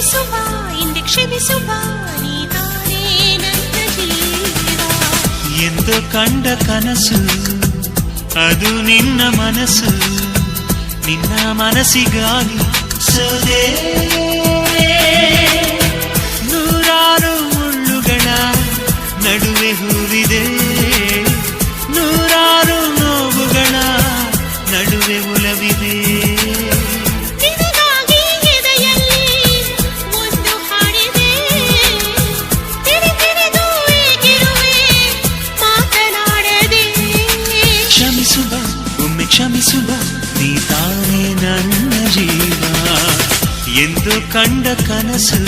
ಕ್ಷಮಿಸುವ ಇಂದೆ ಕ್ಷಮಿಸುವ ನೀ ತಾನೇ ನನ್ನ ಜೀವ. ಎಂದು ಕಂಡ ಕನಸು ಅದು ನಿನ್ನ ಮನಸ್ಸು, ನಿನ್ನ ಮನಸ್ಸಿಗಾಗಿ ಸೋದೆ. ನೂರಾರು ಮುಳ್ಳುಗಳ ನಡುವೆ ಹೂವಿದೆ, ನೂರಾರು ನೋವುಗಳ ನಡುವೆ ಒಲವಿದೆ. ನಿನಗಾಗಿ ಎದೆಯಲ್ಲಿ ಒಂದು ಹಾಡಿದೆ, ತಿರುತಿರುದು ಏಕಿರುವೆ ಮಾತನಾಡದೆ. ಕ್ಷಮಿಸುವ ಒಮ್ಮೆ ಕ್ಷಮಿಸುವ ನೀ ತಾನೇ ನನ್ನ ಜೀವ. ಎಂದು ಕಂಡ ಕನಸು